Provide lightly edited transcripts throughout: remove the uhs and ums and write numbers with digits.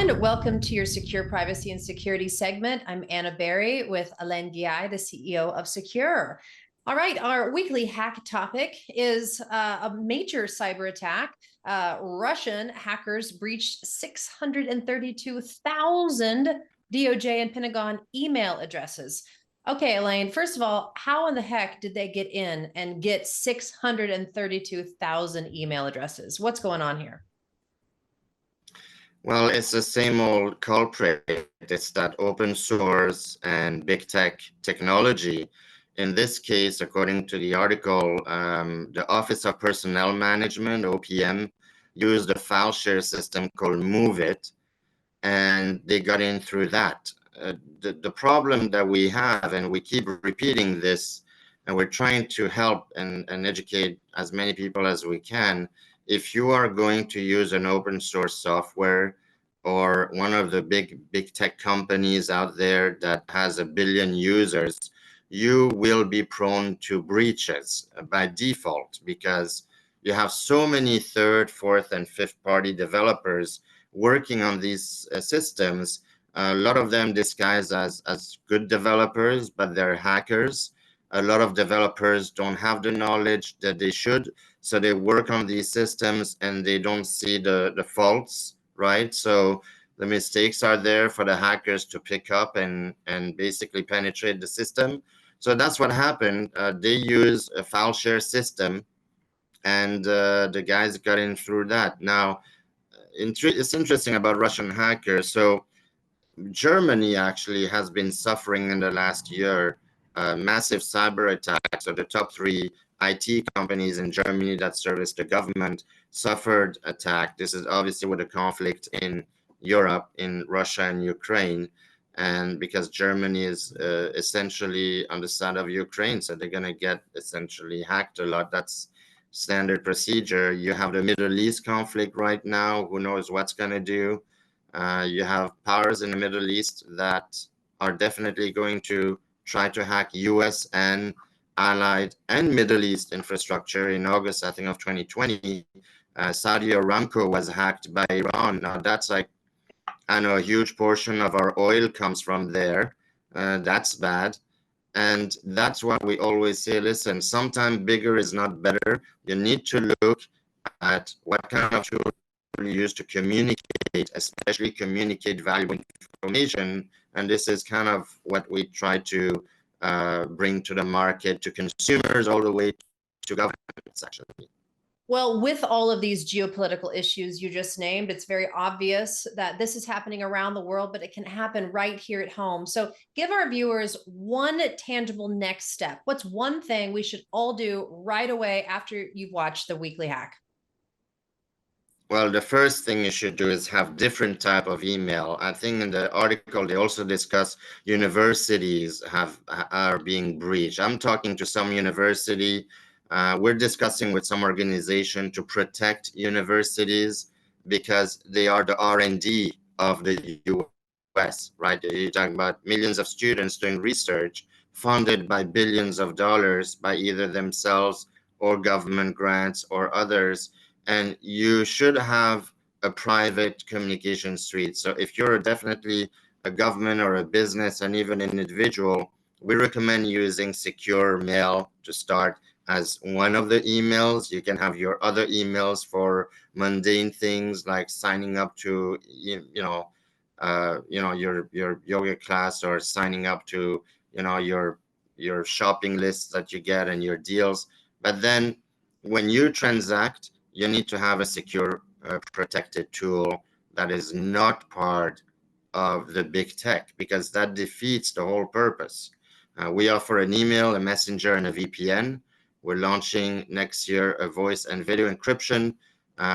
everyone. Welcome to your Secure Privacy and Security segment. I'm Anna Berry with Alain Ghiai, the CEO of Sekur. All right, our weekly hack topic is a major cyber attack. Russian hackers breached 632,000 DOJ and Pentagon email addresses. Okay, Elaine, first of all, how in the heck did they get in and get 632,000 email addresses? What's going on here? Well, it's the same old culprit. It's that open source and big tech technology. In this case, according to the article, the Office of Personnel Management, OPM, used a file share system called MoveIt, and they got in through that. The problem that we have, and we keep repeating this, and we're trying to help and educate as many people as we can. If you are going to use an open source software or one of the big tech companies out there that has 1 billion users, you will be prone to breaches by default because you have so many third, fourth, and fifth party developers working on these systems. A lot of them disguised as good developers, but they're hackers. A lot of developers don't have the knowledge that they should, so they work on these systems and they don't see the faults, right? So the mistakes are there for the hackers to pick up and basically penetrate the system. So that's what happened. They use a file share system, and the guys got in through that. Now, it's interesting about Russian hackers. So Germany actually has been suffering in the last year massive cyber attacks. So the top 3 IT companies in Germany that service the government suffered attack. This is obviously with a conflict in Europe, in Russia and Ukraine, and because Germany is essentially on the side of Ukraine, so they're going to get essentially hacked a lot. That's standard procedure. You have the Middle East conflict right now. Who knows what's going to do? You have powers in the Middle East that are definitely going to try to hack US and allied and Middle East infrastructure. In August, I think, of 2020, Saudi Aramco was hacked by Iran. Now, that's like, I know a huge portion of our oil comes from there. That's bad. And that's why we always say, listen, sometimes bigger is not better. You need to look at what kind of tool you use to communicate, especially communicate valuable information. And this is kind of what we try to bring to the market, to consumers, all the way to governments, actually. Well, with all of these geopolitical issues you just named, it's very obvious that this is happening around the world, but it can happen right here at home. So give our viewers one tangible next step. What's one thing we should all do right away after you've watched the weekly hack? Well, the first thing you should do is have different type of email. I think in the article, they also discuss universities are being breached. I'm talking to some university. We're discussing with some organization to protect universities because they are the R&D of the US, right? You're talking about millions of students doing research funded by billions of dollars by either themselves or government grants or others. And you should have a private communication suite. So if you're definitely a government or a business and even an individual, we recommend using secure mail to start as one of the emails. You can have your other emails for mundane things like signing up to your yoga class, or signing up to your shopping lists that you get and your deals. But then when you transact, you need to have a secure protected tool that is not part of the big tech, because that defeats the whole purpose. We offer an email, a messenger, and a VPN. We're launching next year a voice and video encryption,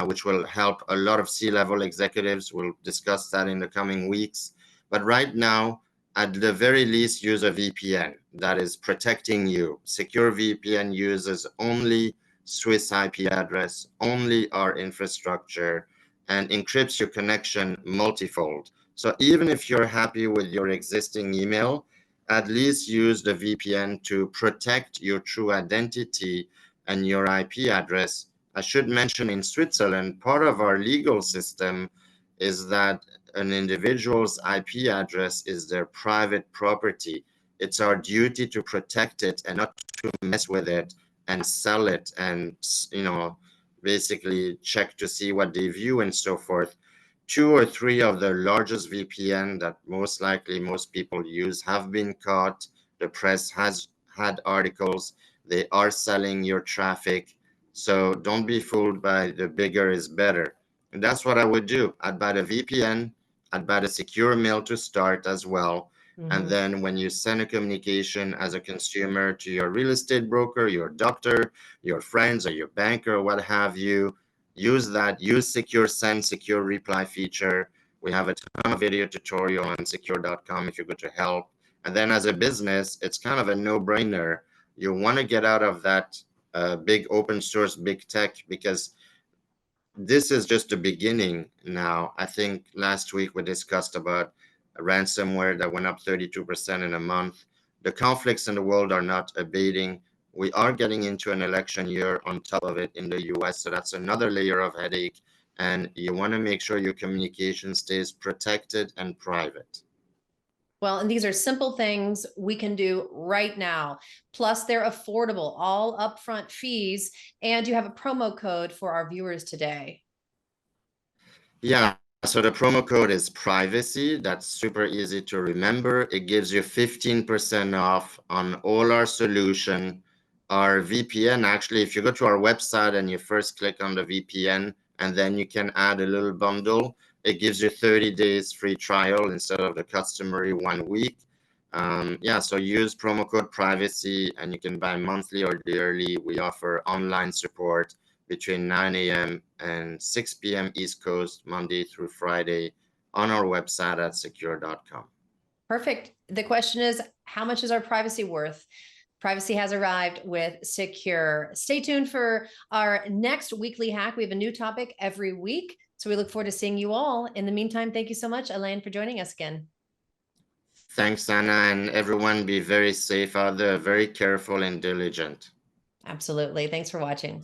which will help a lot of C-level executives. We'll discuss that in the coming weeks. But right now, at the very least, use a VPN that is protecting you. Secure VPN uses only Swiss IP address, only our infrastructure, and encrypts your connection multifold. So even if you're happy with your existing email, at least use the VPN to protect your true identity and your IP address. I should mention, in Switzerland, part of our legal system is that an individual's IP address is their private property. It's our duty to protect it and not to mess with it and sell it and, basically check to see what they view and so forth. 2 or 3 of the largest VPN that most likely most people use have been caught. The press has had articles. They are selling your traffic. So don't be fooled by the bigger is better. And that's what I would do. I'd buy the VPN. I'd buy the secure mail to start as well. And then when you send a communication as a consumer to your real estate broker, your doctor, your friends, or your banker, what have you, use that. Use Secure Send, Secure Reply feature. We have a ton of video tutorial on secure.com if you go to help. And then as a business, it's kind of a no-brainer. You want to get out of that big open source, big tech, because this is just the beginning now. I think last week we discussed about ransomware that went up 32% in a month. The conflicts in the world are not abating. We are getting into an election year on top of it in the US, so that's another layer of headache. And you want to make sure your communication stays protected and private. Well, and these are simple things we can do right now. Plus, they're affordable, all upfront fees. And you have a promo code for our viewers today. Yeah, so the promo code is privacy. That's super easy to remember. It gives you 15% off on all our solution. Our VPN, actually, if you go to our website and you first click on the VPN, and then you can add a little bundle, it gives you 30 days free trial instead of the customary 1 week. Yeah, so use promo code privacy and you can buy monthly or yearly. We offer online support between 9 a.m. and 6 p.m. East Coast, Monday through Friday, on our website at secure.com. Perfect. The question is, how much is our privacy worth? Privacy has arrived with Secure. Stay tuned for our next weekly hack. We have a new topic every week. So we look forward to seeing you all. In the meantime, thank you so much, Alain, for joining us again. Thanks, Anna, and everyone be very safe out there, very careful and diligent. Absolutely. Thanks for watching.